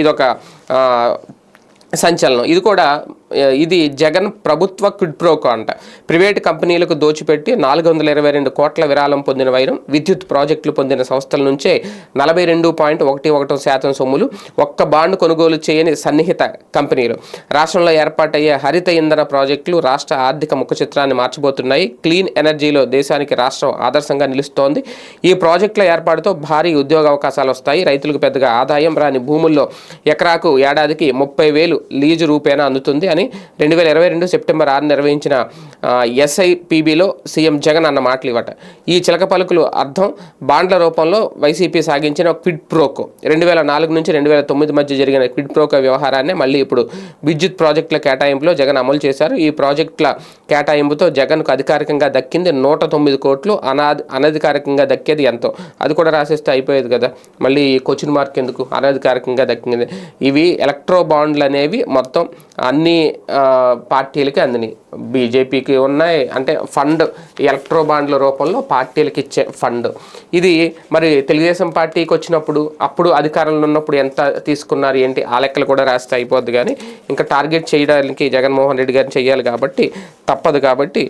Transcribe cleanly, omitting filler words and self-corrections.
ఇదొక సంచలనం. ఇది జగన్ ప్రభుత్వ క్విడ్ ప్రోకో అంట. ప్రైవేటు కంపెనీలకు దోచిపెట్టి 422 కోట్ల విరాళం పొందిన వైరం. విద్యుత్ ప్రాజెక్టులు పొందిన సంస్థల నుంచే 42.11% సొమ్ములు. ఒక్క బాండ్ కొనుగోలు చేయని సన్నిహిత కంపెనీలు. రాష్ట్రంలో ఏర్పాటయ్యే హరిత ఇంధన ప్రాజెక్టులు రాష్ట్ర ఆర్థిక ముఖ చిత్రాన్ని మార్చబోతున్నాయి. క్లీన్ ఎనర్జీలో దేశానికి రాష్ట్రం ఆదర్శంగా నిలుస్తోంది. ఈ ప్రాజెక్టుల ఏర్పాటుతో భారీ ఉద్యోగ అవకాశాలు వస్తాయి. రైతులకు పెద్దగా ఆదాయం రాని భూముల్లో ఎకరాకు ఏడాదికి 30,000 లీజు రూపేణా అందుతుంది అని 2022 సెప్టెంబర్ 6 నిర్వహించిన SIPBలో సీఎం జగన్ అన్న మాటలు ఇవ్వట. ఈ చిలక పలుకులు అర్థం బాండ్ల రూపంలో వైసీపీ సాగించిన క్విడ్ ప్రోకో. 2004 నుంచి 2009 మధ్య జరిగిన క్విడ్ ప్రోకో వ్యవహారాన్ని మళ్ళీ ఇప్పుడు విద్యుత్ ప్రాజెక్టుల కేటాయింపులో జగన్ అమలు చేశారు. ఈ ప్రాజెక్టుల కేటాయింపుతో జగన్కు అధికారికంగా దక్కింది 109 కోట్లు. అనధికారికంగా దక్కేది ఎంతో అది కూడా రాసేస్తే అయిపోయేది కదా, మళ్ళీ క్వశ్చన్ మార్క్ ఎందుకు? అనధికారికంగా దక్కింది. ఇవి ఎలక్ట్రో బాండ్లు అనేవి మొత్తం అన్ని పార్టీలకి అందినాయి. బీజేపీకి ఉన్నాయి, అంటే ఫండ్ ఎలక్ట్రో బాండ్ల రూపంలో పార్టీలకు ఇచ్చే ఫండ్. ఇది మరి తెలుగుదేశం పార్టీకి వచ్చినప్పుడు, అప్పుడు అధికారంలో ఉన్నప్పుడు ఎంత తీసుకున్నారు ఏంటి ఆ లెక్కలు కూడా రాస్తే అయిపోద్ది. కానీ ఇంకా టార్గెట్ చేయడానికి జగన్మోహన్ రెడ్డి గారిని చేయాలి కాబట్టి తప్పదు. కాబట్టి